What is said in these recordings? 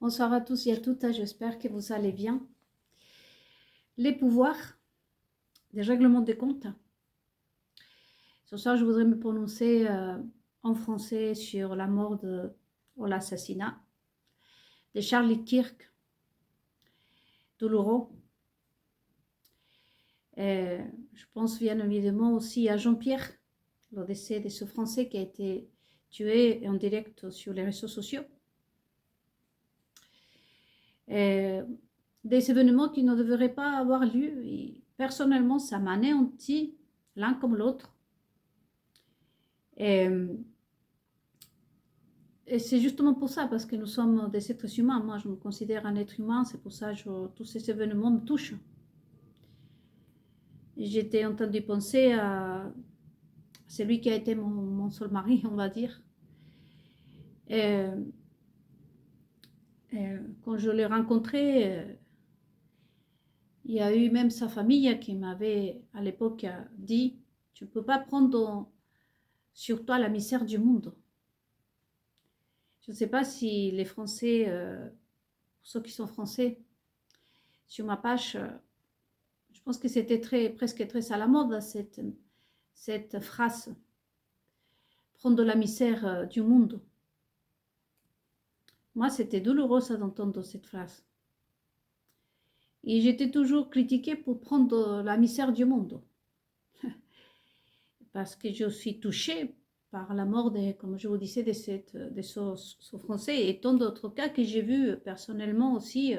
Bonsoir à tous et à toutes, j'espère que vous allez bien. Les pouvoirs, des règlements des comptes. Ce soir, je voudrais me prononcer en français sur la mort ou l'assassinat de Charlie Kirk, douloureux. Je pense bien évidemment aussi à Jean-Pierre, le décès de ce Français qui a été tué en direct sur les réseaux sociaux. Des événements qui ne devraient pas avoir lieu. Et personnellement, ça m'anéantit l'un comme l'autre. Et c'est justement pour ça, parce que nous sommes des êtres humains. Moi, je me considère un être humain, c'est pour ça que tous ces événements me touchent. J'étais en train de penser à celui qui a été mon seul mari, on va dire. Et quand je l'ai rencontré, il y a eu même sa famille qui m'avait à l'époque dit « Tu ne peux pas prendre sur toi la misère du monde ». Je ne sais pas si les Français, pour ceux qui sont français, sur ma page, je pense que c'était presque très à la mode cette phrase, prendre la misère du monde. Moi, c'était douloureux ça d'entendre cette phrase. Et j'étais toujours critiquée pour prendre la misère du monde. Parce que je suis touchée par la mort, comme je vous disais, de ce Français et tant d'autres cas que j'ai vus personnellement aussi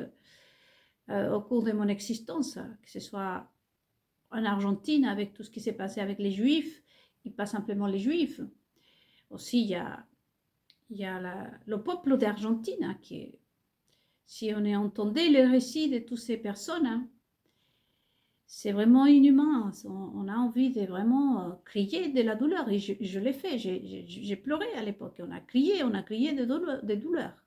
au cours de mon existence, que ce soit en Argentine avec tout ce qui s'est passé avec les Juifs, et pas simplement les Juifs. Aussi, il y a le peuple d'Argentine qui, si on entendait les récits de toutes ces personnes, c'est vraiment inhumain. On a envie de vraiment crier de la douleur. Et je l'ai fait. J'ai pleuré à l'époque. On a crié de douleur.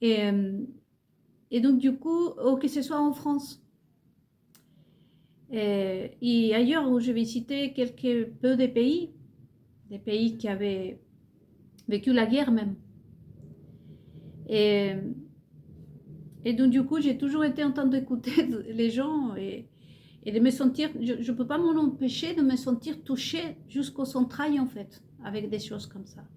Et donc, du coup, que ce soit en France et ailleurs où je vais citer quelques peu de pays, des pays qui avaient vécu la guerre même. Et donc, du coup, j'ai toujours été en train d'écouter les gens et de me sentir, je ne peux pas m'en empêcher de me sentir touchée jusqu'aux entrailles, en fait, avec des choses comme ça.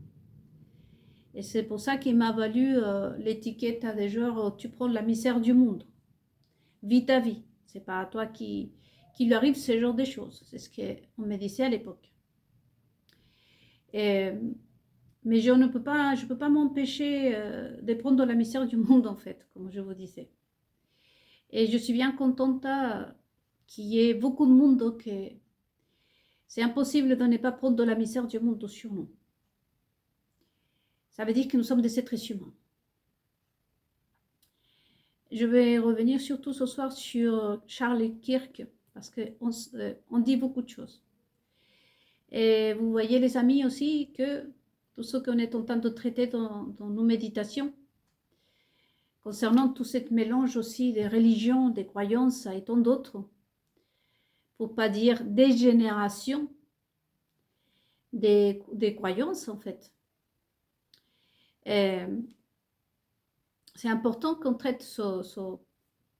Et c'est pour ça qu'il m'a valu l'étiquette à des genres, tu prends la misère du monde. Vis ta vie. C'est pas à toi qui lui arrive ce genre de choses. C'est ce qu'on me disait à l'époque. Mais je ne peux pas m'empêcher de prendre la misère du monde, en fait, comme je vous disais. Et je suis bien contente qu'il y ait beaucoup de monde que c'est impossible de ne pas prendre la misère du monde sur nous. Ça veut dire que nous sommes des êtres humains. Je vais revenir surtout ce soir sur Charlie Kirk, parce qu'on dit beaucoup de choses. Et vous voyez les amis aussi que tout ce qu'on est en train de traiter dans nos méditations, concernant tout ce mélange aussi des religions, des croyances et tant d'autres, pour pas dire des générations, des croyances en fait. C'est important qu'on traite ce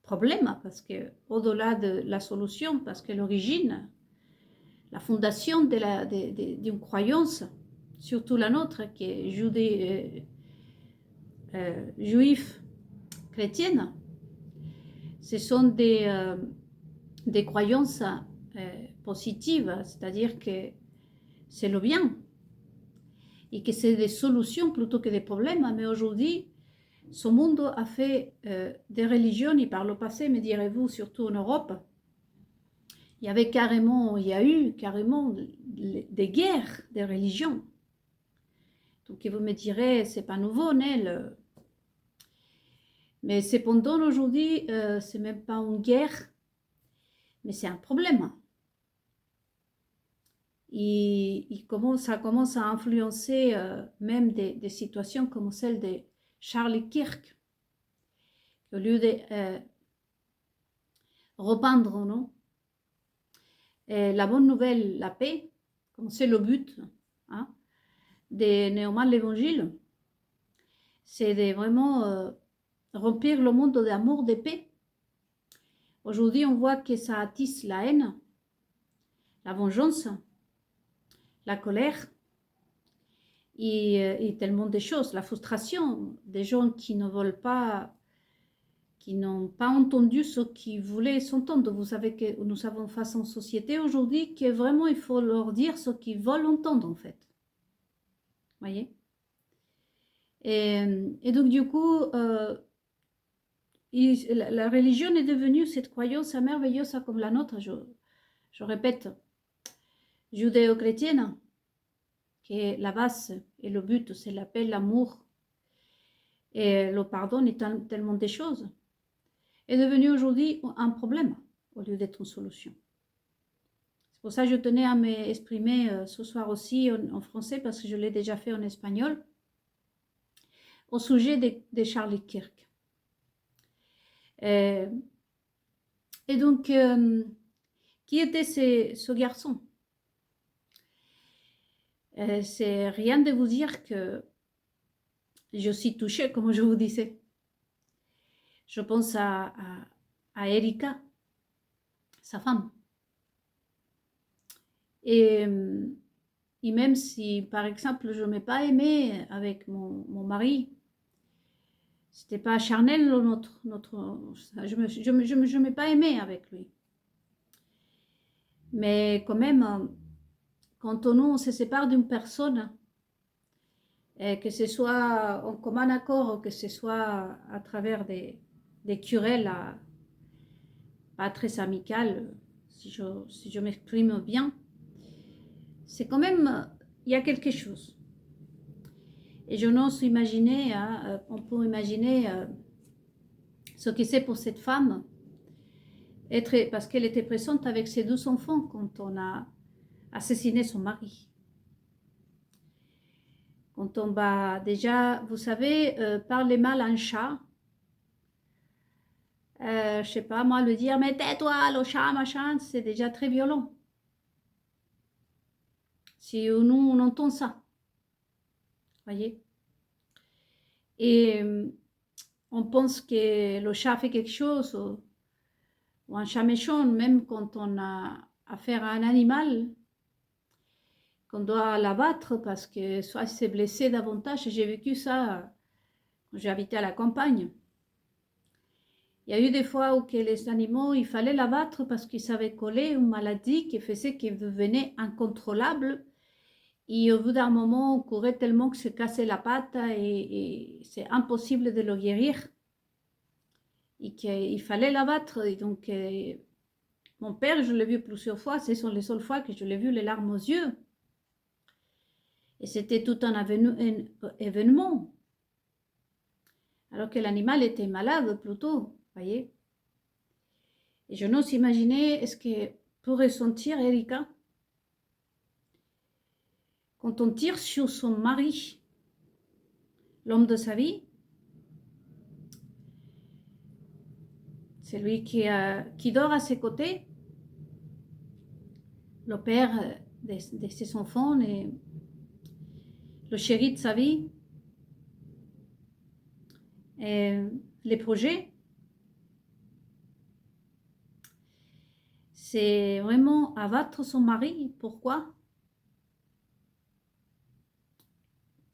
problème, parce que au-delà de la solution, parce que l'origine, la fondation d'une croyance, surtout la nôtre, qui est juive, chrétienne, ce sont des croyances positives, c'est-à-dire que c'est le bien et que c'est des solutions plutôt que des problèmes. Mais aujourd'hui, ce monde a fait des religions, et par le passé, me direz-vous, surtout en Europe, il y a eu carrément des guerres des religions. Donc vous me direz, c'est pas nouveau, Nel. Mais cependant, aujourd'hui, c'est même pas une guerre, mais c'est un problème. Ça commence à influencer même des situations comme celle de Charlie Kirk. Au lieu de repeindre, non, la bonne nouvelle, la paix, comme c'est le but de Néoman l'Évangile, c'est de vraiment remplir le monde d'amour, de paix. Aujourd'hui, on voit que ça attise la haine, la vengeance, la colère et tellement de choses, la frustration des gens qui ne veulent pas, qui n'ont pas entendu ce qu'ils voulaient s'entendre. Vous savez que nous avons face en société aujourd'hui que vraiment il faut leur dire ce qu'ils veulent entendre en fait. Voyez? Et donc du coup, la religion est devenue cette croyance merveilleuse comme la nôtre, je répète, judéo-chrétienne, qui est la base et le but, c'est la paix, l'amour et le pardon et tellement de choses, est devenu aujourd'hui un problème au lieu d'être une solution. C'est pour ça que je tenais à m'exprimer ce soir aussi en français, parce que je l'ai déjà fait en espagnol, au sujet de Charlie Kirk. Et donc, qui était ce garçon? C'est rien de vous dire que je suis touchée, comme je vous disais. Je pense à Erika, sa femme. Et même si, par exemple, je ne m'ai pas aimée avec mon mari, c'était pas charnel je m'ai pas aimée avec lui. Mais quand même, quand on se sépare d'une personne, et que ce soit en commun accord ou que ce soit à travers des querelles pas très amicales, si je m'exprime bien, c'est quand même, il y a quelque chose. Et je n'ose imaginer, on peut imaginer ce que c'est pour cette femme, parce qu'elle était présente avec ses 2 enfants quand on a assassiné son mari. Quand on va déjà, vous savez, parler mal à un chat, je sais pas moi, le dire, mais tais-toi, le chat, machin, c'est déjà très violent. Si nous, on entend ça, voyez. Et on pense que le chat fait quelque chose, ou un chat méchant, même quand on a affaire à un animal, qu'on doit l'abattre parce que soit il s'est blessé davantage. J'ai vécu ça quand j'ai habité à la campagne. Il y a eu des fois où que les animaux, il fallait l'abattre parce qu'ils avaient collé une maladie qui faisait qu'ils devenaient incontrôlables. Et au bout d'un moment, on courait tellement que se cassait la patte et c'est impossible de le guérir. Et qu'il fallait l'abattre. Et donc, mon père, je l'ai vu plusieurs fois. Ce sont les seules fois que je l'ai vu les larmes aux yeux. Et c'était tout un événement. Alors que l'animal était malade plutôt, voyez. Et je n'ose imaginer ce que pourrait sentir Erika quand on tire sur son mari, l'homme de sa vie, celui qui dort à ses côtés, le père de ses enfants, le chéri de sa vie, et les projets. C'est vraiment abattre son mari. Pourquoi?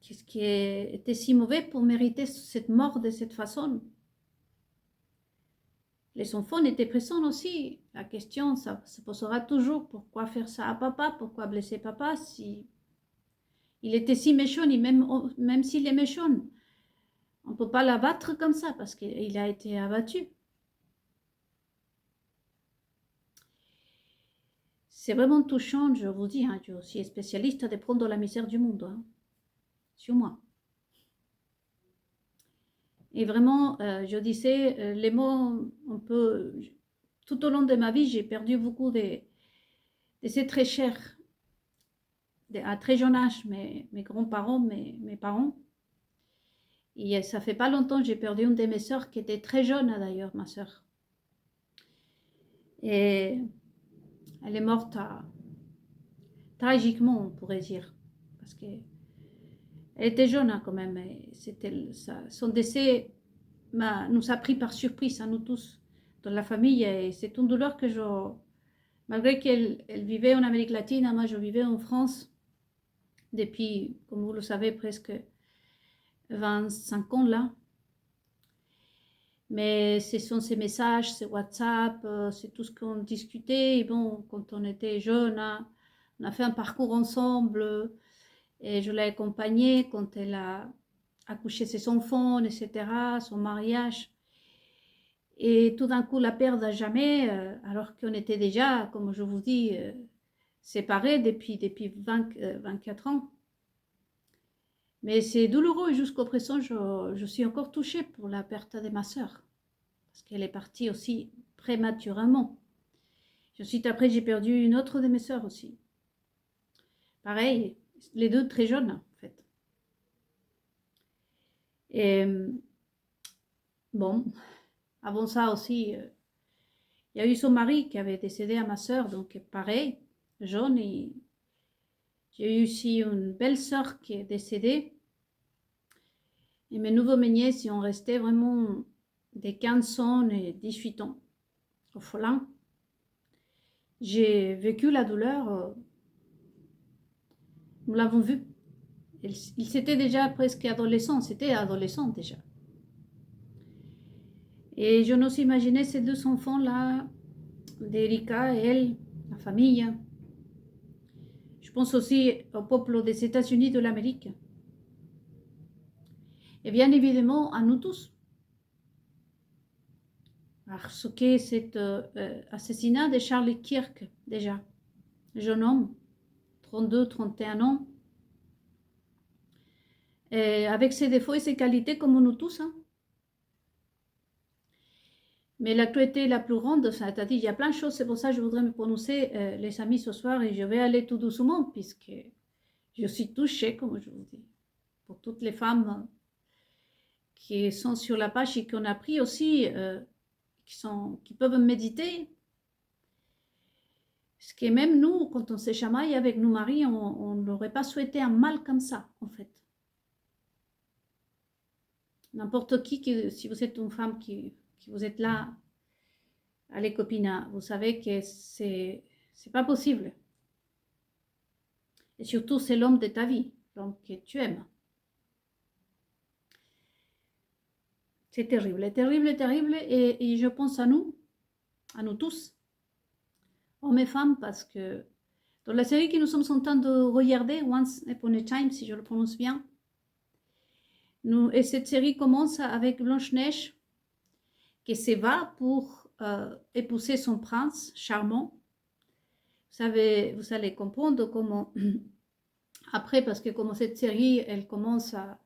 Qu'est-ce qui était si mauvais pour mériter cette mort de cette façon? Les enfants étaient présents aussi. La question, ça se posera toujours. Pourquoi faire ça à papa? Pourquoi blesser papa si il était si méchant? Et même s'il est méchant, on ne peut pas l'abattre comme ça parce qu'il a été abattu. C'est vraiment touchant, je vous dis. Je suis spécialiste de prendre la misère du monde. Sur moi. Et vraiment, je disais, les mots, on peut... Tout au long de ma vie, j'ai perdu beaucoup de ces très chers, à très jeune âge, mes grands-parents, mes parents. Et ça fait pas longtemps que j'ai perdu une de mes sœurs qui était très jeune d'ailleurs, ma sœur. Et elle est morte tragiquement, on pourrait dire. Parce que Elle était jeune hein, quand même. Son décès nous a pris par surprise, à nous tous, dans la famille. Et c'est une douleur que malgré qu'elle vivait en Amérique latine, moi je vivais en France depuis, comme vous le savez, presque 25 ans là. Mais ce sont ces messages, ces WhatsApp, c'est tout ce qu'on discutait. Et bon, quand on était jeunes, hein, on a fait un parcours ensemble et je l'ai accompagnée quand elle a accouché ses enfants, etc., son mariage. Et tout d'un coup, la perdre à jamais, alors qu'on était déjà, comme je vous dis, séparés depuis 24 ans. Mais c'est douloureux jusqu'au présent, je suis encore touchée pour la perte de ma sœur. Parce qu'elle est partie aussi prématurément. Ensuite, après, j'ai perdu une autre de mes sœurs aussi. Pareil, les deux très jeunes, en fait. Et bon, avant ça aussi, il y a eu son mari qui avait décédé à ma sœur, donc pareil, jeune. J'ai eu aussi une belle sœur qui est décédée. Et mes nouveaux nièces y ont resté vraiment des 15 ans et 18 ans, orphelins. J'ai vécu la douleur, nous l'avons vu. Il s'était déjà presque adolescent, c'était adolescent déjà. Et je n'ose imaginer ces deux enfants-là, d'Erika et elle, la famille. Je pense aussi au peuple des États-Unis de l'Amérique. Et bien évidemment à nous tous. Parce que cet assassinat de Charlie Kirk, déjà, jeune homme, 32, 31 ans, et avec ses défauts et ses qualités comme nous tous. Hein. Mais la cruauté la plus grande, c'est-à-dire il y a plein de choses, c'est pour ça que je voudrais me prononcer, les amis, ce soir, et je vais aller tout doucement, puisque je suis touchée, comme je vous dis, pour toutes les femmes qui sont sur la page et qu'on a pris aussi, qui peuvent méditer. Parce que même nous, quand on s'est chamaillé avec nos maris, on n'aurait pas souhaité un mal comme ça, en fait. N'importe qui, si vous êtes une femme qui vous êtes là, allez copina, vous savez que c'est pas possible. Et surtout, c'est l'homme de ta vie, l'homme que tu aimes. C'est terrible, terrible, terrible. Et je pense à nous tous, hommes et femmes, parce que dans la série que nous sommes en train de regarder, Once Upon a Time, si je le prononce bien, et cette série commence avec Blanche-Neige qui se va pour épouser son prince charmant. Vous allez comprendre comment, après, parce que comme cette série, elle commence à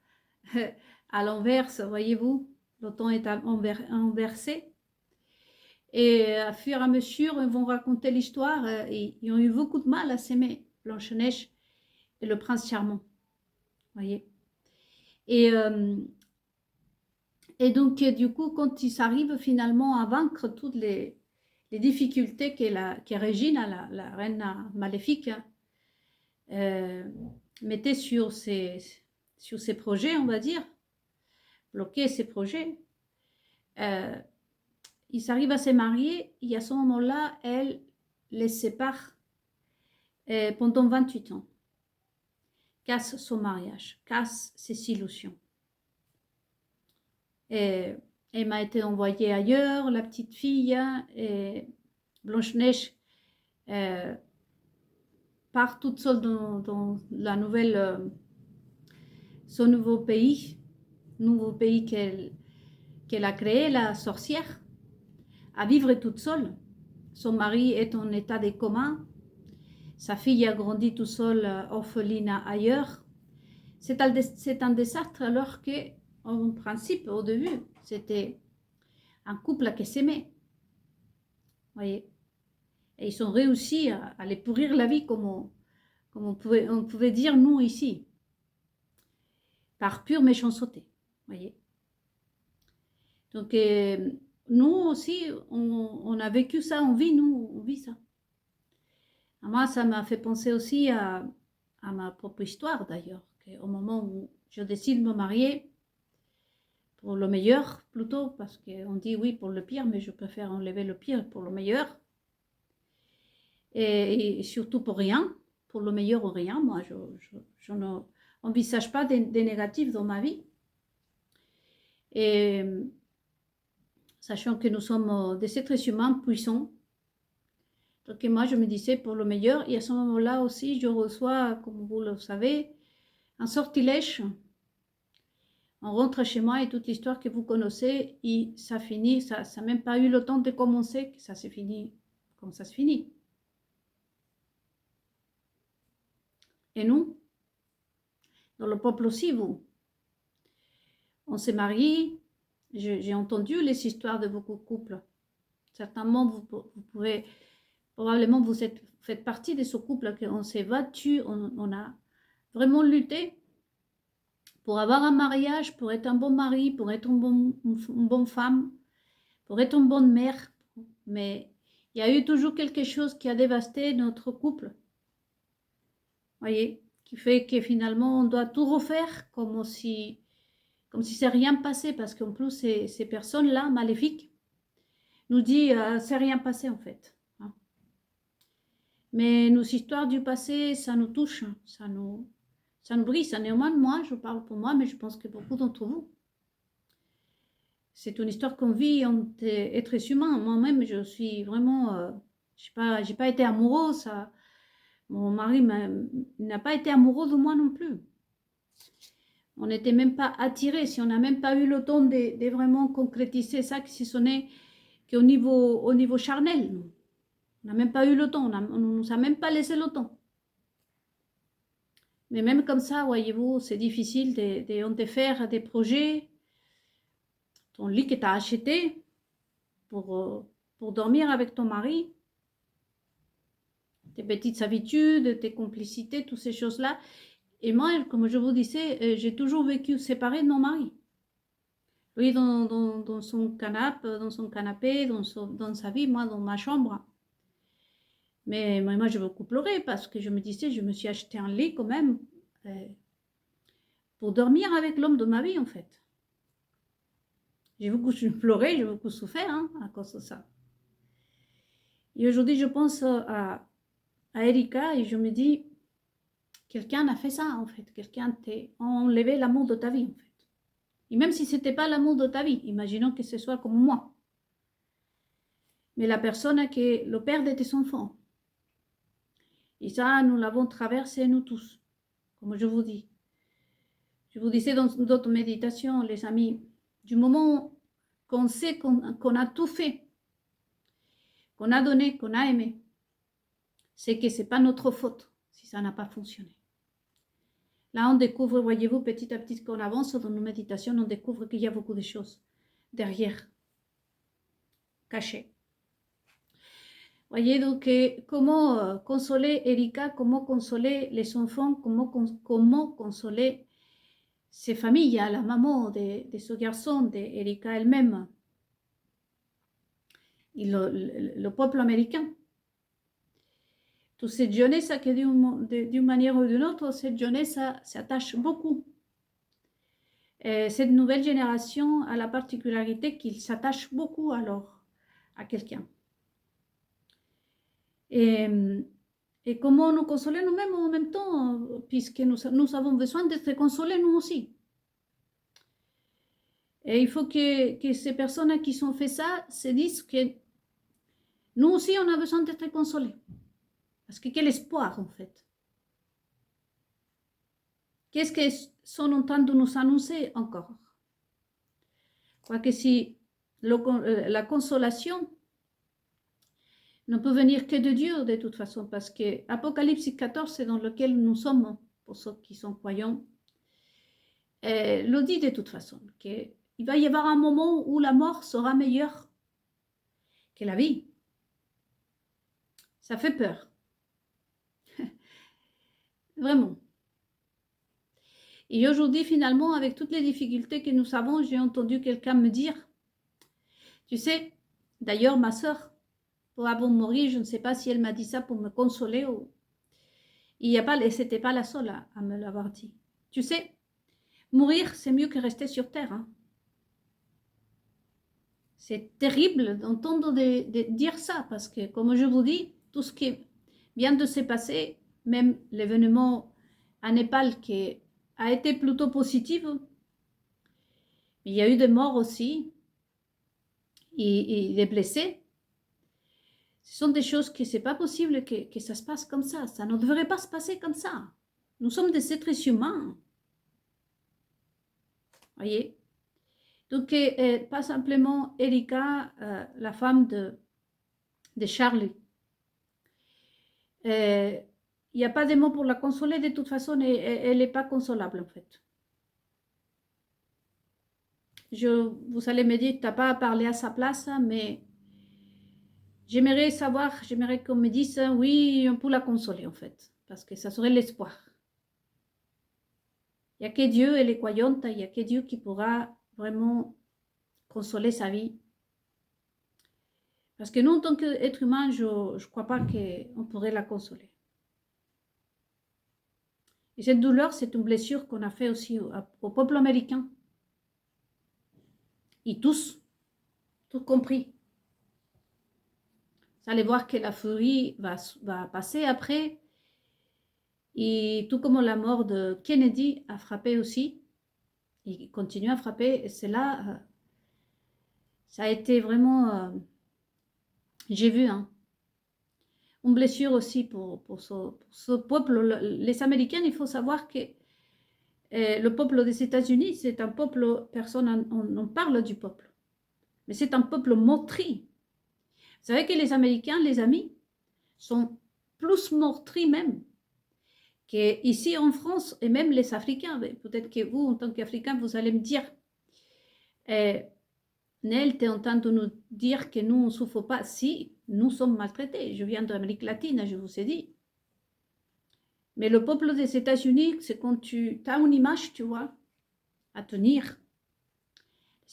l'inverse, voyez-vous, le temps est inversé. Et à fur et à mesure, ils vont raconter l'histoire. Ils ont eu beaucoup de mal à s'aimer, Blanche-Neige et le prince charmant. Voyez. Et donc, du coup, quand ils arrivent finalement à vaincre toutes les difficultés que Régine, la reine maléfique, mettait sur ses projets, on va dire, bloquer ses projets, ils arrivent à se marier et à ce moment-là, elle les sépare pendant 28 ans. Casse son mariage, casse ses illusions. Et elle m'a été envoyée ailleurs, la petite fille, et Blanche-Neige part toute seule dans la son nouveau pays qu'elle a créé, la sorcière, à vivre toute seule. Son mari est en état de coma, sa fille a grandi toute seule, orpheline ailleurs. C'est un désastre alors que, en principe, au début, c'était un couple qui s'aimait. Voyez. Et ils ont réussi à les pourrir la vie, comme on pouvait dire nous ici, par pure méchanceté. Voyez. Donc, nous aussi, on a vécu ça, on vit ça. Moi, ça m'a fait penser aussi à ma propre histoire d'ailleurs, que Et au moment où je décide de me marier, pour le meilleur plutôt, parce qu'on dit oui pour le pire, mais je préfère enlever le pire pour le meilleur. Et surtout pour rien, pour le meilleur ou rien. Moi, je n'envisage pas des négatifs dans ma vie. Et sachant que nous sommes des êtres humains puissants, donc moi je me disais pour le meilleur. Et à ce moment-là aussi, je reçois, comme vous le savez, un sortilège. On rentre chez moi et toute l'histoire que vous connaissez, et ça finit, ça n'a même pas eu le temps de commencer, que ça s'est fini comme ça se finit. Et nous, dans le peuple aussi, on s'est mariés. J'ai entendu les histoires de beaucoup de couples. Certainement, vous pouvez, probablement, faites partie de ce couple qu'on s'est battu, on a vraiment lutté pour avoir un mariage, pour être un bon mari, pour être une bonne femme, pour être une bonne mère. Mais il y a eu toujours quelque chose qui a dévasté notre couple. Voyez, qui fait que finalement, on doit tout refaire comme si c'est rien passé, parce qu'en plus, ces personnes-là, maléfiques, nous disent c'est rien passé en fait. Hein. Mais nos histoires du passé, ça nous touche, ça nous brise. Néanmoins, moi, je parle pour moi, mais je pense que beaucoup d'entre vous. C'est une histoire qu'on vit entre êtres humains. Moi-même, je suis vraiment, j'ai pas été amoureuse. Mon mari n'a pas été amoureux de moi non plus. On n'était même pas attirés, si on n'a même pas eu le temps de vraiment concrétiser ça, si ce n'est qu'au niveau charnel. On n'a même pas eu le temps, on ne nous a même pas laissé le temps. Mais même comme ça, voyez-vous, c'est difficile de faire des projets. Ton lit que tu as acheté pour dormir avec ton mari, tes petites habitudes, tes complicités, toutes ces choses-là. Et moi, comme je vous disais, j'ai toujours vécu séparée de mon mari. Lui dans son canapé, dans sa vie, moi dans ma chambre. Mais moi, je beaucoup pleurais parce que je me disais, je me suis acheté un lit quand même pour dormir avec l'homme de ma vie, en fait. J'ai beaucoup pleuré, j'ai beaucoup souffert à cause de ça. Et aujourd'hui, je pense à Erika et je me dis, quelqu'un a fait ça, en fait. Quelqu'un t'a enlevé l'amour de ta vie, en fait. Et même si ce n'était pas l'amour de ta vie, imaginons que ce soit comme moi. Mais la personne qui est le père de tes enfants. Et ça, nous l'avons traversé, nous tous, comme je vous dis. Je vous disais dans d'autres méditations, les amis, du moment qu'on sait qu'on a tout fait, qu'on a donné, qu'on a aimé, c'est que ce n'est pas notre faute si ça n'a pas fonctionné. Là, on découvre, voyez-vous, petit à petit qu'on avance dans nos méditations, on découvre qu'il y a beaucoup de choses derrière, cachées. Voyez donc comment consoler Erika, comment consoler les enfants, comment consoler ces familles, la maman de ce garçon, d'Erika elle-même, et le peuple américain. Toute cette jeunesse qui, d'une manière ou d'une autre, cette jeunesse s'attache beaucoup. Et cette nouvelle génération a la particularité qu'il s'attache beaucoup alors à quelqu'un. Et comment nous consoler nous-mêmes en même temps, puisque nous avons besoin d'être consolés nous aussi. Et il faut que ces personnes qui ont fait ça se disent que nous aussi, on a besoin d'être consolés. Parce que quel espoir, en fait. Qu'est-ce qu'ils sont en train de nous annoncer encore? Je crois que si la consolation ne peut venir que de Dieu, de toute façon, parce que Apocalypse 14, c'est dans lequel nous sommes, pour ceux qui sont croyants, le dit de toute façon, qu'il va y avoir un moment où la mort sera meilleure que la vie. Ça fait peur. Vraiment. Et aujourd'hui, finalement, avec toutes les difficultés que nous avons, j'ai entendu quelqu'un me dire, tu sais, d'ailleurs, ma sœur, pour avant de mourir, je ne sais pas si elle m'a dit ça pour me consoler ou... C'était pas la seule à me l'avoir dit. Tu sais, mourir, c'est mieux que rester sur Terre. Hein. C'est terrible d'entendre dire ça, parce que, comme je vous dis, tout ce qui vient de se passer, même l'événement à Népal qui a été plutôt positif, il y a eu des morts aussi et des blessés. Ce sont des choses que c'est pas possible que ça se passe comme ça. Ça ne devrait pas se passer comme ça. Nous sommes des êtres humains. Voyez. Donc, pas simplement Erika, la femme de Charlie. Il n'y a pas de mots pour la consoler. De toute façon, elle n'est pas consolable, en fait. Vous allez me dire, tu n'as pas à parler à sa place, mais j'aimerais savoir, j'aimerais qu'on me dise, oui, on peut la consoler, en fait, parce que ça serait l'espoir. Il n'y a que Dieu, elle est croyante, il n'y a que Dieu qui pourra vraiment consoler sa vie. Parce que nous, en tant qu'être humain, je ne crois pas qu'on pourrait la consoler. Et cette douleur, c'est une blessure qu'on a fait aussi au peuple américain. Et tous, tout compris. Vous allez voir que la furie va passer après. Et tout comme la mort de Kennedy a frappé aussi, il continue à frapper, et c'est là, ça a été vraiment, j'ai vu, hein, une blessure aussi pour ce peuple. Les Américains, il faut savoir que le peuple des États-Unis, c'est un peuple, personne on parle du peuple, mais c'est un peuple meurtri. Vous savez que les Américains, les amis, sont plus meurtris même qu'ici en France, et même les Africains. Peut-être que vous, en tant qu'Africains, vous allez me dire, Nel, tu es en train de nous dire que nous, on ne souffre pas. Si, nous sommes maltraités. Je viens d'Amérique latine, je vous ai dit. Mais le peuple des États-Unis, c'est quand tu as une image, tu vois, à tenir.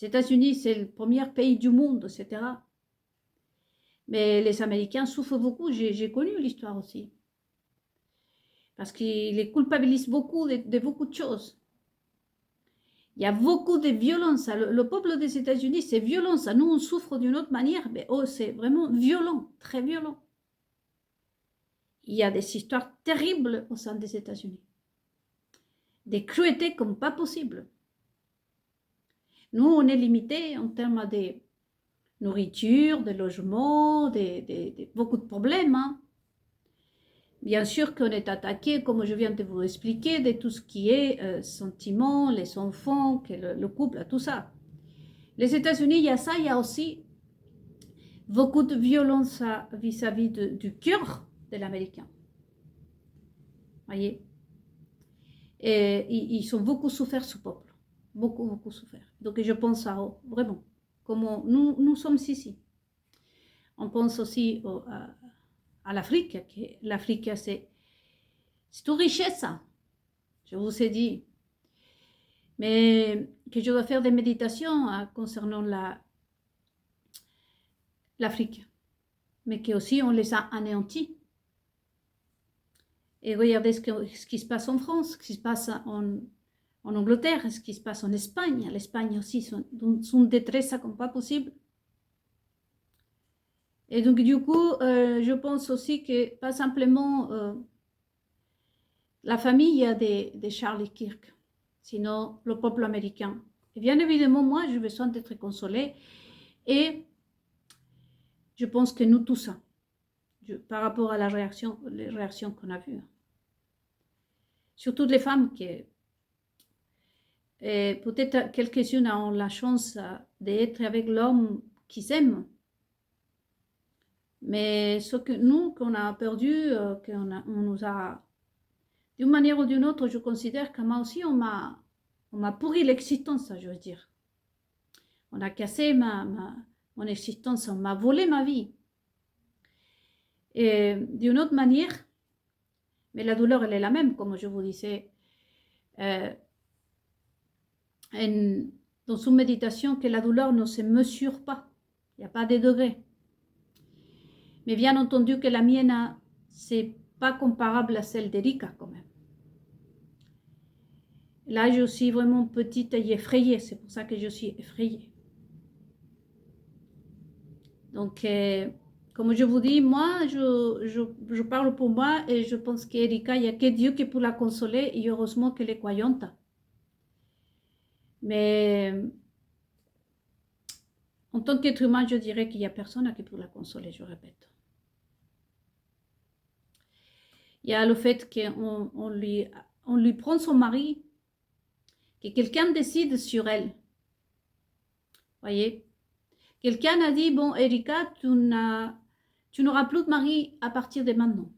Les États-Unis, c'est le premier pays du monde, etc. Mais les Américains souffrent beaucoup. J'ai connu l'histoire aussi. Parce qu'ils les culpabilisent beaucoup de beaucoup de choses. Il y a beaucoup de violence. Le peuple des États-Unis, c'est violent. Nous, on souffre d'une autre manière, mais c'est vraiment violent, très violent. Il y a des histoires terribles au sein des États-Unis. Des cruautés comme pas possible. Nous, on est limité en termes de nourriture, de logement, beaucoup de problèmes. Hein. Bien sûr qu'on est attaqué, comme je viens de vous expliquer, de tout ce qui est sentiments, les enfants, le couple, tout ça. Les États-Unis, il y a ça, il y a aussi beaucoup de violence vis-à-vis du cœur de l'Américain. Voyez. Et ils ont beaucoup souffert, ce peuple. Beaucoup, beaucoup souffert. Donc je pense à eux, vraiment. Comment nous sommes ici. On pense aussi à l'Afrique. L'Afrique, c'est une richesse, ça. Je vous ai dit. Mais que je dois faire des méditations concernant l'Afrique. Mais qu'aussi on les a anéantis. Et regardez ce qui se passe en France, ce qui se passe en Angleterre, ce qui se passe en Espagne. L'Espagne aussi, sont une détresse comme pas possible. Et donc, du coup, je pense aussi que pas simplement la famille de Charlie Kirk, sinon le peuple américain. Et bien évidemment, moi, j'ai besoin d'être consolée. Et je pense que nous, tout ça, par rapport à les réactions qu'on a vues. Surtout les femmes qui, peut-être quelques-unes ont la chance d'être avec l'homme qu'ils aiment. Mais ce que nous, qu'on a perdu, on nous a, d'une manière ou d'une autre, je considère que moi aussi, on m'a pourri l'existence, je veux dire. On a cassé mon existence, on m'a volé ma vie. Et d'une autre manière, mais la douleur, elle est la même, comme je vous disais, dans une méditation, que la douleur ne se mesure pas. Il n'y a pas de degrés. Mais bien entendu que la mienne, c'est pas comparable à celle d'Erika, quand même. Là, je suis vraiment petite et effrayée. C'est pour ça que je suis effrayée. Donc, comme je vous dis, moi, je parle pour moi et je pense qu'Erika, il n'y a que Dieu qui peut la consoler et heureusement qu'elle est croyante. Mais en tant qu'être humain, je dirais qu'il n'y a personne qui peut la consoler, je répète. Il y a le fait qu'on lui prend son mari, que quelqu'un décide sur elle. Voyez, quelqu'un a dit, bon, Erika, tu n'auras plus de mari à partir de maintenant.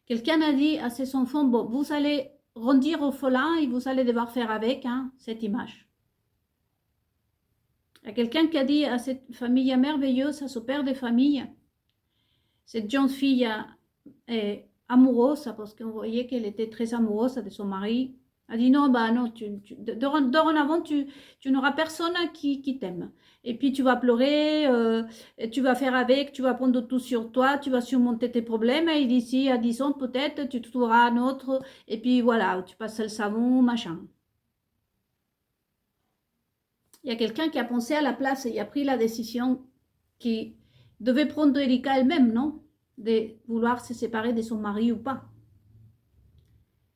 Quelqu'un a dit à ses enfants, bon, vous allez rondir au folin et vous allez devoir faire avec cette image. Il y a quelqu'un qui a dit à cette famille merveilleuse, à ce père de famille, cette jeune fille amoureuse, parce qu'on voyait qu'elle était très amoureuse de son mari, a dit non, bah non, dorénavant, tu n'auras personne qui t'aime. Et puis tu vas pleurer, tu vas faire avec, tu vas prendre tout sur toi, tu vas surmonter tes problèmes, et d'ici à 10 ans, peut-être, tu trouveras un autre, et puis voilà, tu passes le savon, machin. Il y a quelqu'un qui a pensé à la place et a pris la décision qui devait prendre Erika elle-même, non? De vouloir se séparer de son mari ou pas.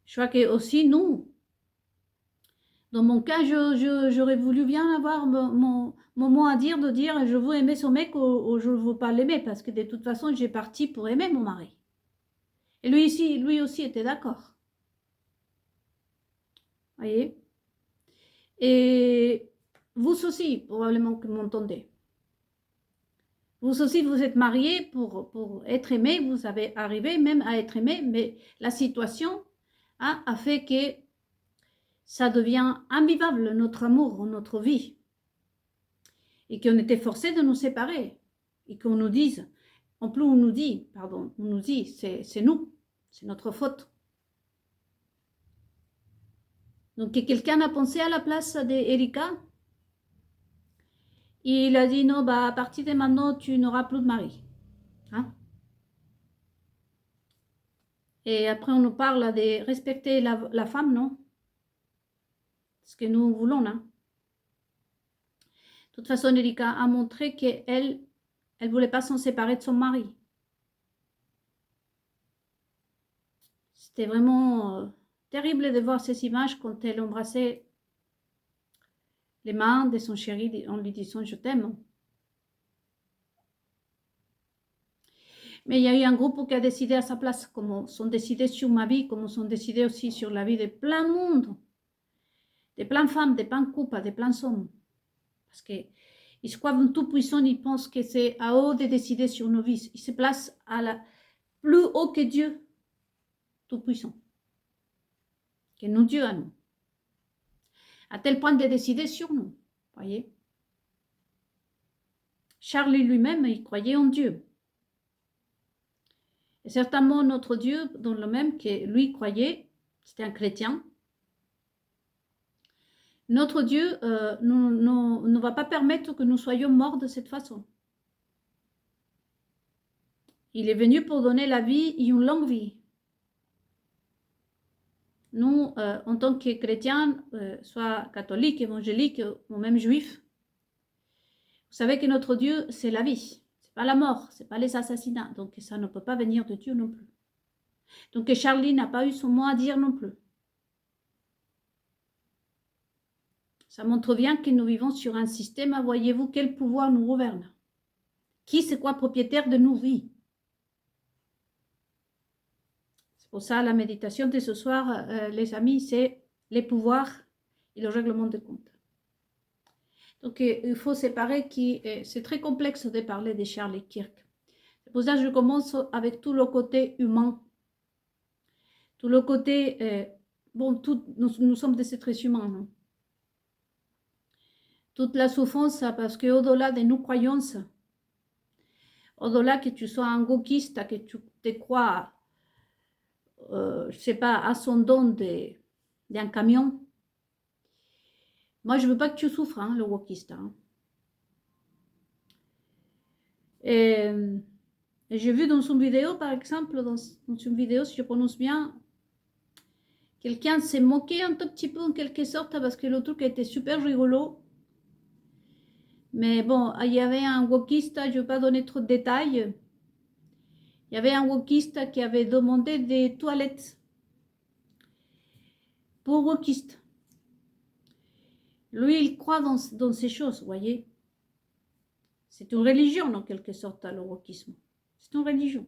Je crois que aussi nous, dans mon cas, j'aurais voulu bien avoir mon mot à dire, de dire je veux aimer son mec ou je ne veux pas l'aimer, parce que de toute façon, j'ai parti pour aimer mon mari. Et lui aussi était d'accord. Voyez? Et vous aussi, probablement que vous m'entendez. Vous aussi, vous êtes mariés pour être aimé, vous avez arrivé même à être aimé, mais la situation a fait que ça devient invivable, notre amour, notre vie. Et qu'on était forcé de nous séparer. Et qu'on nous dise, en plus on nous dit, c'est nous, c'est notre faute. Donc quelqu'un a pensé à la place d'Erika. Il a dit non, bah, à partir de maintenant, tu n'auras plus de mari. Hein? Et après, on nous parle de respecter la femme, non? Ce que nous voulons, hein? De toute façon, Erika a montré qu'elle ne voulait pas s'en séparer de son mari. C'était vraiment terrible de voir ces images quand elle embrassait les mains de son chéri en lui disant « je t'aime ». Mais il y a eu un groupe qui a décidé à sa place, comme ils ont décidé sur ma vie, comme ils ont décidé aussi sur la vie de plein de monde, de plein de femmes, de plein de couples, de plein d'hommes. Parce qu'ils se croient tout puissants, ils pensent que c'est à eux de décider sur nos vies. Ils se placent plus haut que Dieu, tout puissant, que nous Dieu à nous. À tel point de décider sur nous, voyez. Charlie lui-même, il croyait en Dieu. Et certainement notre Dieu, dans le même que lui croyait, c'était un chrétien. Notre Dieu ne va pas permettre que nous soyons morts de cette façon. Il est venu pour donner la vie et une longue vie. Nous, en tant que chrétiens, soit catholiques, évangéliques ou même juifs, vous savez que notre Dieu, c'est la vie. Ce n'est pas la mort, ce n'est pas les assassinats. Donc ça ne peut pas venir de Dieu non plus. Donc Charlie n'a pas eu son mot à dire non plus. Ça montre bien que nous vivons sur un système, voyez-vous, quel pouvoir nous gouverne. Qui c'est quoi propriétaire de nos vies? C'est pour ça la méditation de ce soir, les amis, c'est les pouvoirs et le règlement des comptes. Donc il faut séparer c'est très complexe de parler de Charlie Kirk. C'est pour ça que je commence avec tout le côté humain. Tout le côté, nous sommes des êtres humains, non? Toute la souffrance, parce qu'au-delà de nos croyances, au-delà que tu sois un gauchiste, que tu te crois, je ne sais pas, ascendant d'un camion, moi je ne veux pas que tu souffres, le wokiste. Et j'ai vu dans une vidéo, par exemple, dans une vidéo, si je prononce bien, Quelqu'un s'est moqué un tout petit peu en quelque sorte parce que le truc était super rigolo. Mais bon, il y avait un wokiste, je ne vais pas donner trop de détails. Il y avait un wokiste qui avait demandé des toilettes pour wokiste. Lui, il croit dans ces choses, vous voyez. C'est une religion en quelque sorte, le wokisme. C'est une religion.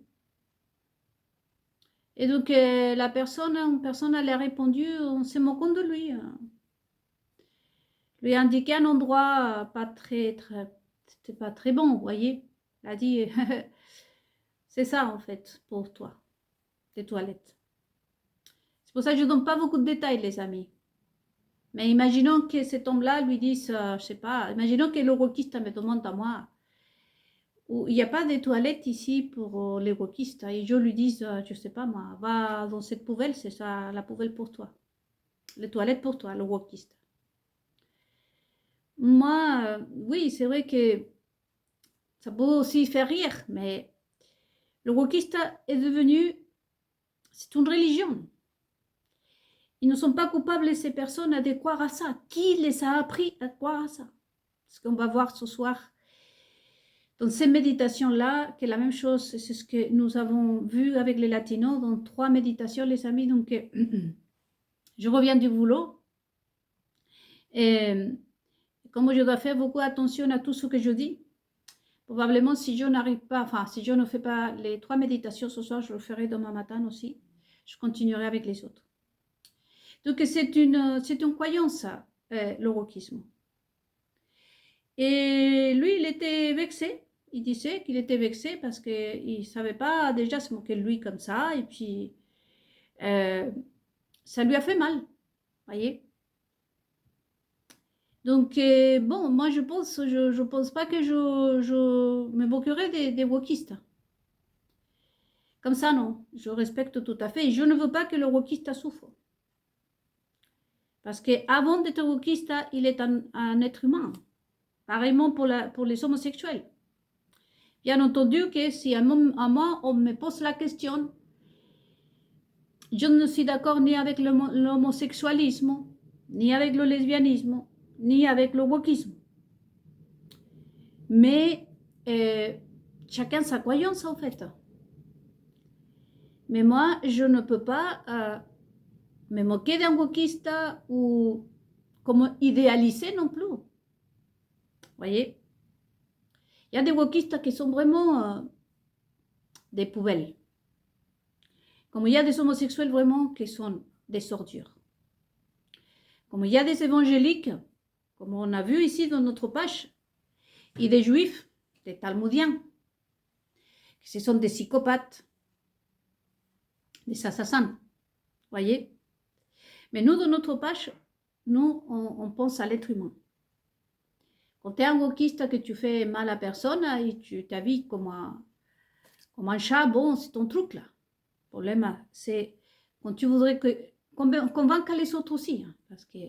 Et donc, une personne elle a répondu, on s'est moquant de lui. Lui a indiqué un endroit c'était pas très bon, vous voyez. Il a dit, c'est ça en fait pour toi, tes toilettes. C'est pour ça que je ne donne pas beaucoup de détails, les amis. Mais imaginons que cet homme-là lui dise, je sais pas, imaginons que le wokiste me demande à moi, il n'y a pas de toilettes ici pour les wokistes, et je lui dise, je sais pas moi, va dans cette poubelle, c'est ça la poubelle pour toi. Les toilettes pour toi, le wokiste. Moi, oui, c'est vrai que ça peut aussi faire rire, mais le wokiste est devenu, c'est une religion. Ils ne sont pas coupables, ces personnes, de croire à ça. Qui les a appris à croire à ça? Ce qu'on va voir ce soir dans ces méditations-là, que la même chose, c'est ce que nous avons vu avec les latinos dans 3 méditations, les amis. Donc, je reviens du boulot. Et comme je dois faire beaucoup attention à tout ce que je dis, probablement si je n'arrive pas, enfin, si je ne fais pas les 3 méditations ce soir, je le ferai demain matin aussi. Je continuerai avec les autres. Donc, c'est une croyance, le wokisme. Et lui, il était vexé. Il disait qu'il était vexé parce qu'il ne savait pas déjà se moquer de lui comme ça. Et puis, ça lui a fait mal. Voyez. Donc, bon, moi, je pense pas que je me moquerai des wokistes. Comme ça, non. Je respecte tout à fait. Et je ne veux pas que le wokiste souffre. Parce qu'avant d'être wokiste, il est un être humain. Pareillement pour les homosexuels. Bien entendu que si à moi on me pose la question, je ne suis d'accord ni avec l'homosexualisme, ni avec le lesbianisme, ni avec le wokisme. Mais chacun sa croyance en fait. Mais moi, je ne peux pas me moquer d'un wokiste ou comme idéaliser non plus. Vous voyez? Il y a des wokistes qui sont vraiment des poubelles. Comme il y a des homosexuels vraiment qui sont des ordures. Comme il y a des évangéliques, comme on a vu ici dans notre page, et des juifs, des talmudiens, ce sont des psychopathes, des assassins. Voyez? Mais nous, dans notre page, nous, on pense à l'être humain. Quand tu es un wokiste que tu fais mal à personne et tu t'habilles comme un chat, bon, c'est ton truc là. Le problème, c'est quand tu voudrais convaincre les autres aussi. Hein, parce que,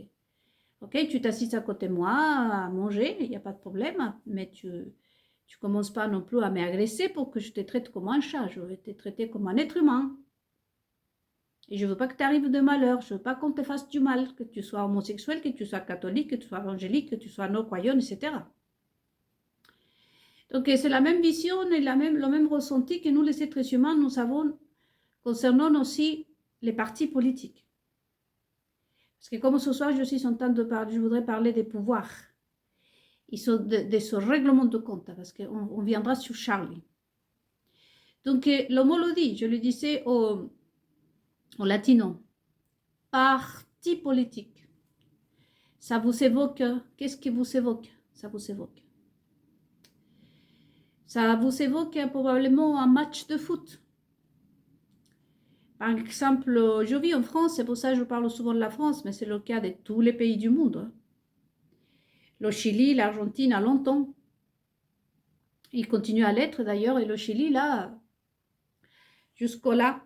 ok, tu t'assises à côté de moi à manger, il n'y a pas de problème, mais tu commences pas non plus à m'agresser pour que je te traite comme un chat. Je vais te traiter comme un être humain. Et je ne veux pas que tu arrives de malheur, je ne veux pas qu'on te fasse du mal, que tu sois homosexuel, que tu sois catholique, que tu sois évangélique, que tu sois non-croyant, etc. Donc c'est la même vision et le même ressenti que nous, les êtres humains, nous avons concernant aussi les partis politiques. Parce que comme ce soir, je suis en train de parler, je voudrais parler des pouvoirs. Ils sont de ce règlement de compte, parce qu'on viendra sur Charlie. Donc l'homme le dit, je le disais aux latinos, parti politique. Ça vous évoque, qu'est-ce qui vous évoque? Ça vous évoque. Ça vous évoque probablement un match de foot. Par exemple, je vis en France, c'est pour ça que je parle souvent de la France, mais c'est le cas de tous les pays du monde. Le Chili, l'Argentine, a longtemps. Il continue à l'être d'ailleurs, et le Chili, là, jusqu'au là,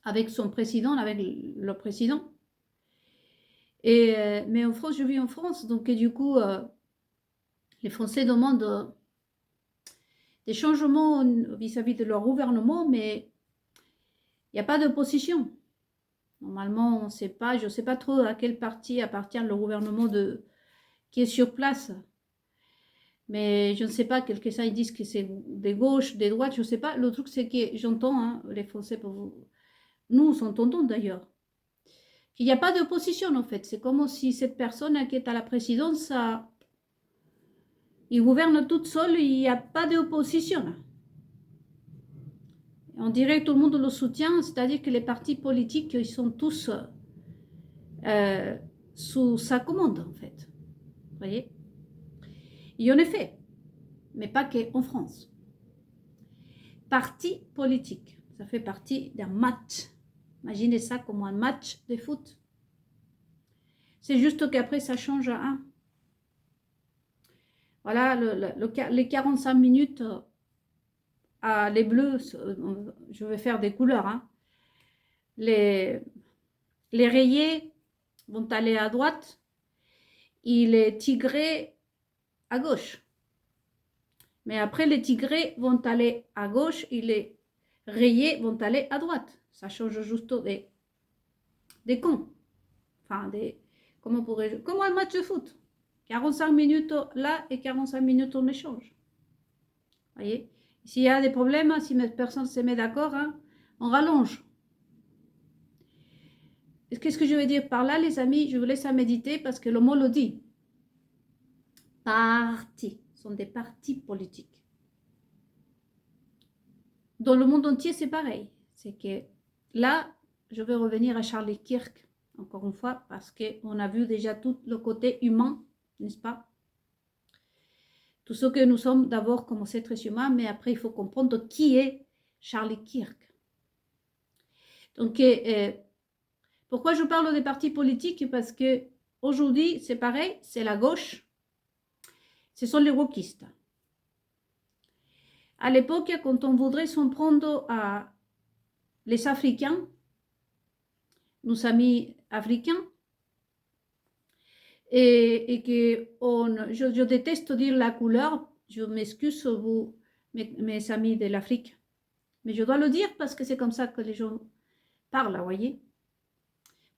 avec son président, avec le président. Mais en France, je vis en France, donc et du coup, les Français demandent des changements vis-à-vis de leur gouvernement, mais il n'y a pas d'opposition. Normalement, on ne sait pas, je ne sais pas trop à quel parti appartient le gouvernement qui est sur place. Mais je ne sais pas, quelques-uns ils disent que c'est des gauches, des droites, je ne sais pas. Le truc, c'est que j'entends, hein, les Français, nous entendons d'ailleurs, qu'il n'y a pas d'opposition en fait. C'est comme si cette personne qui est à la présidence, il gouverne toute seule, il n'y a pas d'opposition. On dirait que tout le monde le soutient, c'est-à-dire que les partis politiques, ils sont tous sous sa commande en fait. Vous voyez? Et en effet, mais pas qu'en France. Parti politique, ça fait partie d'un match. Imaginez ça comme un match de foot. C'est juste qu'après, ça change à un. Voilà, les 45 minutes, les bleus, je vais faire des couleurs. Hein. Les rayés vont aller à droite et les tigrés à gauche. Mais après, les tigrés vont aller à gauche et les rayés vont aller à droite. Ça change juste des cons. Enfin, comme un match de foot. 45 minutes là et 45 minutes en échange. Voyez? S'il y a des problèmes, si personne ne se met d'accord, hein, on rallonge. Qu'est-ce que je veux dire par là, les amis? Je vous laisse à méditer parce que le mot le dit. Partis sont des partis politiques. Dans le monde entier, c'est pareil. C'est que là, je vais revenir à Charlie Kirk, encore une fois, parce qu'on a vu déjà tout le côté humain, n'est-ce pas? Tout ce que nous sommes d'abord comme êtres humains, mais après, il faut comprendre qui est Charlie Kirk. Donc, pourquoi je parle des partis politiques? Parce que aujourd'hui, c'est pareil, c'est la gauche, ce sont les wokistes. À l'époque, quand on voudrait s'en prendre à les Africains, nos amis africains, et que je déteste dire la couleur, je m'excuse vous, mes amis de l'Afrique, mais je dois le dire parce que c'est comme ça que les gens parlent, vous voyez.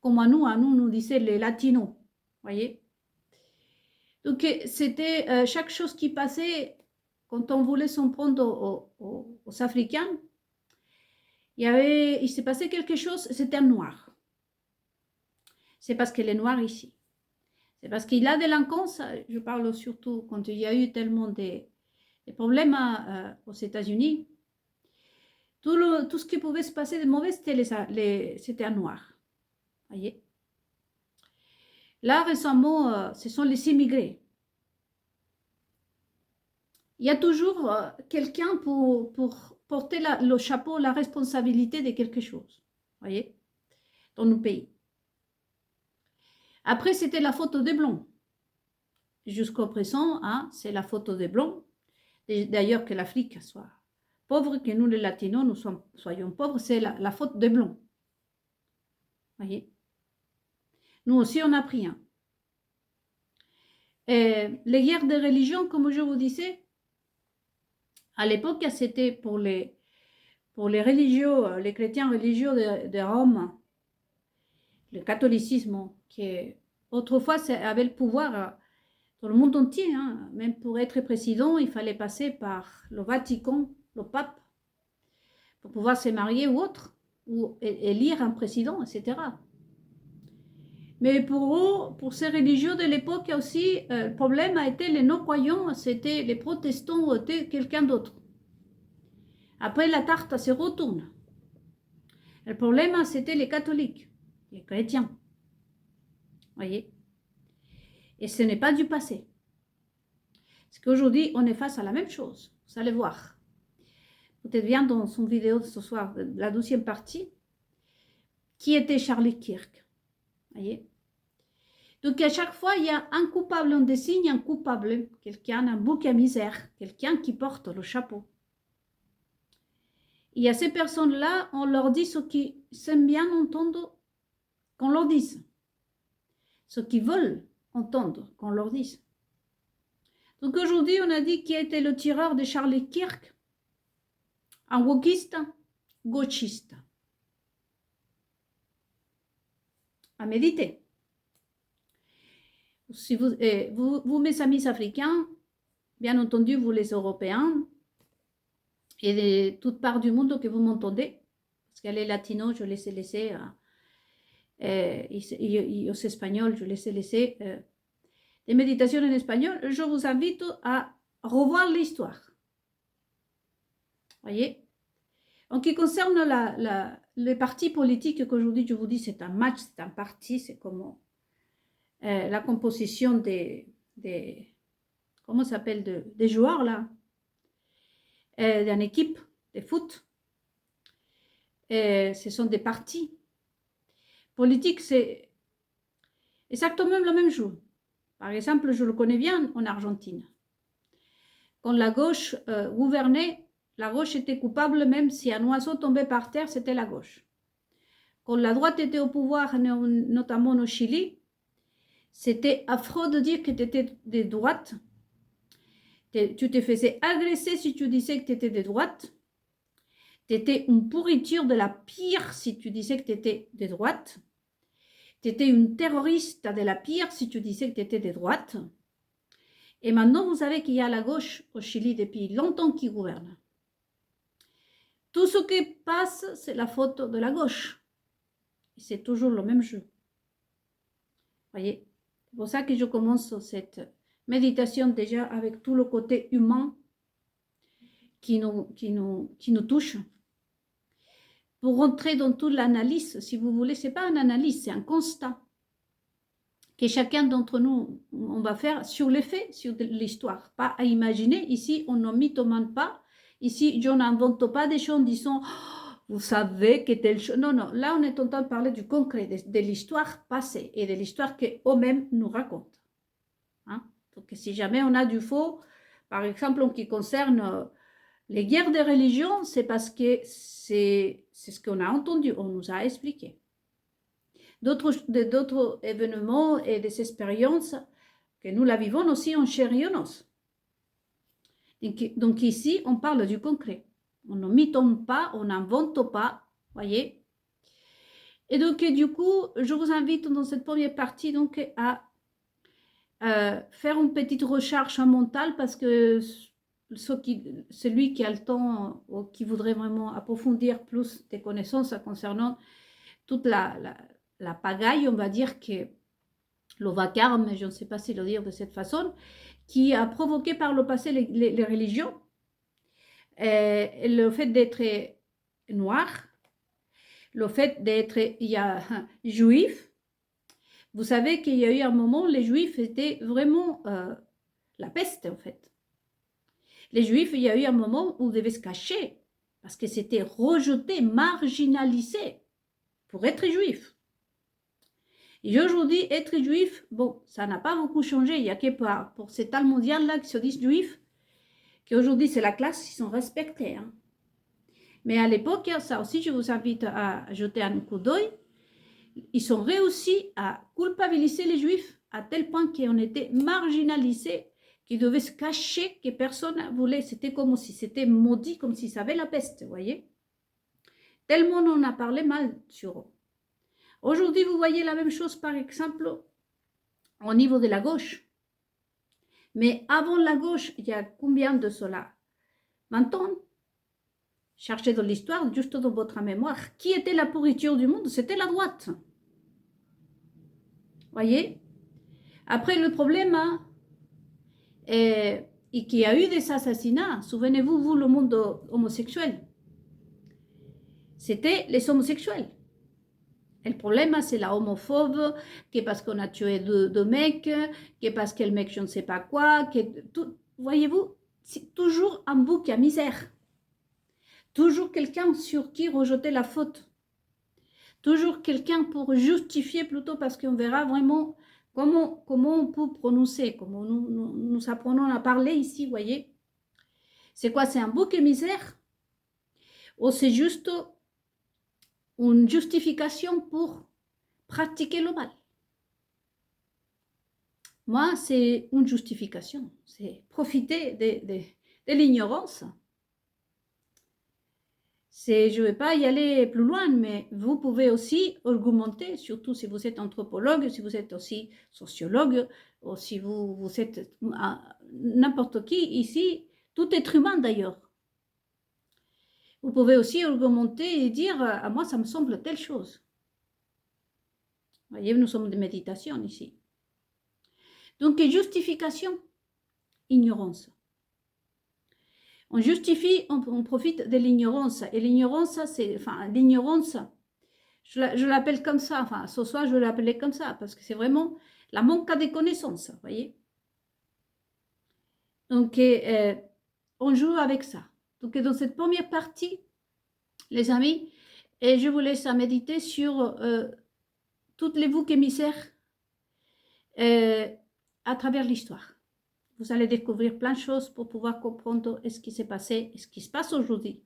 Comme à nous disaient les latinos, vous voyez. Donc c'était chaque chose qui passait, quand on voulait s'en prendre aux Africains, il s'est passé quelque chose, c'était un noir. C'est parce qu'elle est noire ici. C'est parce qu'il y a la délinquance, je parle surtout quand il y a eu tellement de problèmes aux États-Unis. Tout ce qui pouvait se passer de mauvais, c'était un noir. Voyez. Là, récemment, ce sont les immigrés. Il y a toujours quelqu'un pour porter le chapeau, la responsabilité de quelque chose. Voyez, dans nos pays. Après, c'était la faute des Blancs. Jusqu'au présent, hein, c'est la faute des Blancs. D'ailleurs, que l'Afrique soit pauvre, que nous, les Latinos, nous soyons pauvres, c'est la faute des Blancs. Voyez. Nous aussi, on a pris un. Les guerres de religion, comme je vous disais, à l'époque, c'était pour les religieux, les chrétiens religieux de Rome, le catholicisme, qui autrefois avait le pouvoir dans le monde entier. Hein. Même pour être président, il fallait passer par le Vatican, le pape, pour pouvoir se marier ou autre, ou élire un président, etc. Mais pour eux, pour ces religieux de l'époque aussi, le problème a été les non-croyants, c'était les protestants, étaient quelqu'un d'autre. Après, la tarte se retourne. Le problème, c'était les catholiques, les chrétiens. Voyez. Et ce n'est pas du passé. Parce qu'aujourd'hui, on est face à la même chose. Vous allez voir. Peut-être bien dans son vidéo de ce soir, la 12e partie, qui était Charlie Kirk. Voyez. Donc, à chaque fois, il y a un coupable, on désigne un coupable, quelqu'un, un bouc à misère, quelqu'un qui porte le chapeau. Et à ces personnes-là, on leur dit ce qu'ils aiment bien entendre qu'on leur dise. Ce qu'ils veulent entendre qu'on leur dise. Donc aujourd'hui, on a dit qui était le tireur de Charlie Kirk, un wokiste, gauchiste. à méditer. Si vous, mes amis africains, bien entendu, vous les Européens, et de toutes parts du monde que vous m'entendez, parce que les latinos, je les ai laissés, et aux espagnols, je les ai laissés des méditations en espagnol, je vous invite à revoir l'histoire. Voyez? En ce qui concerne les partis politiques qu'aujourd'hui je vous dis, c'est un match, c'est un parti, c'est comment la composition des comment ça s'appelle, des joueurs là, d'une équipe de foot. Ce sont des partis politiques, c'est exactement la même chose. Par exemple, je le connais bien en Argentine. Quand la gauche gouvernait, la gauche était coupable, même si un oiseau tombait par terre, c'était la gauche. Quand la droite était au pouvoir, notamment au Chili, c'était affreux de dire que tu étais de droite. Tu te faisais agresser si tu disais que tu étais de droite. Tu étais une pourriture de la pire si tu disais que tu étais de droite. Tu étais une terroriste de la pire si tu disais que tu étais de droite. Et maintenant, vous savez qu'il y a la gauche au Chili depuis longtemps qui gouverne. Tout ce qui passe, c'est la faute de la gauche. Et c'est toujours le même jeu. Voyez, c'est pour ça que je commence cette méditation déjà avec tout le côté humain qui nous touche. Pour rentrer dans toute l'analyse, si vous voulez, ce n'est pas une analyse, c'est un constat que chacun d'entre nous, on va faire sur les faits, sur l'histoire. Pas à imaginer, ici, on ne mythomane pas. Ici, je n'invente pas des choses en disant oh, « vous savez que telle chose ». Non, non, là, on est en train de parler du concret, de l'histoire passée et de l'histoire qu'eux-mêmes nous racontent. Hein? Donc, si jamais on a du faux, par exemple, en ce qui concerne les guerres de religion, c'est parce que c'est ce qu'on a entendu, on nous a expliqué. D'autres événements et des expériences que nous la vivons aussi en chair et en os. Donc ici, on parle du concret. On ne mythome pas, on n'invente pas, voyez. Et donc, du coup, je vous invite dans cette première partie donc, à faire une petite recherche mentale parce que celui qui a le temps ou qui voudrait vraiment approfondir plus des connaissances concernant toute la pagaille, on va dire que le vacarme, je ne sais pas si le dire de cette façon, qui a provoqué par le passé les religions, le fait d'être noir, le fait d'être juif. Vous savez qu'il y a eu un moment, les juifs étaient vraiment la peste en fait. Les juifs, il y a eu un moment où ils devaient se cacher parce que c'était rejeté, marginalisé pour être juif. Et aujourd'hui, être juif, bon, ça n'a pas beaucoup changé. Il y a que pour cet âme mondial-là qui se disent juifs, qu'aujourd'hui c'est la classe, ils sont respectés. Hein. Mais à l'époque, ça aussi, je vous invite à jeter un coup d'œil. Ils ont réussi à culpabiliser les juifs à tel point qu'on était marginalisés, qu'ils devaient se cacher, que personne ne voulait. C'était comme si c'était maudit, comme s'ils avaient la peste, vous voyez. Tellement on a parlé mal sur eux. Aujourd'hui, vous voyez la même chose, par exemple, au niveau de la gauche. Mais avant la gauche, il y a combien de cela? 20 ans? Cherchez dans l'histoire, juste dans votre mémoire. Qui était la pourriture du monde? C'était la droite. Voyez? Après, le problème, hein, et qu'il y a eu des assassinats. Souvenez-vous, vous, le monde homosexuel. C'était les homosexuels. Et le problème, c'est la homophobe, que parce qu'on a tué deux mecs, que parce que le mec, je ne sais pas quoi, que tout, voyez-vous, c'est toujours un bouc à misère. Toujours quelqu'un sur qui rejeter la faute. Toujours quelqu'un pour justifier plutôt, parce qu'on verra vraiment comment on peut prononcer, comment nous apprenons à parler ici, voyez. C'est quoi? C'est un bouc à misère? Ou c'est juste une justification pour pratiquer le mal? Moi, c'est une justification. C'est profiter de l'ignorance. Je ne vais pas y aller plus loin, mais vous pouvez aussi argumenter, surtout si vous êtes anthropologue, si vous êtes aussi sociologue, ou si vous êtes n'importe qui ici, tout être humain d'ailleurs. Vous pouvez aussi argumenter et dire, à moi ça me semble telle chose. Vous voyez, nous sommes de méditation ici. Donc, justification, ignorance. On justifie, on profite de l'ignorance. Et l'ignorance, c'est, enfin, l'ignorance, je l'appelle comme ça. Enfin, ce soir, je l'appelais comme ça parce que c'est vraiment la manque de connaissances, vous voyez. Donc, on joue avec ça. Donc, dans cette première partie, les amis, et je vous laisse à méditer sur toutes les boucs émissaires à travers l'histoire. Vous allez découvrir plein de choses pour pouvoir comprendre ce qui s'est passé et ce qui se passe aujourd'hui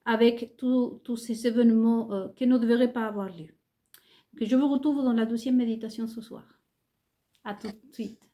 avec tous ces événements qui ne devraient pas avoir lieu. Que je vous retrouve dans la 12e méditation ce soir. À tout de suite.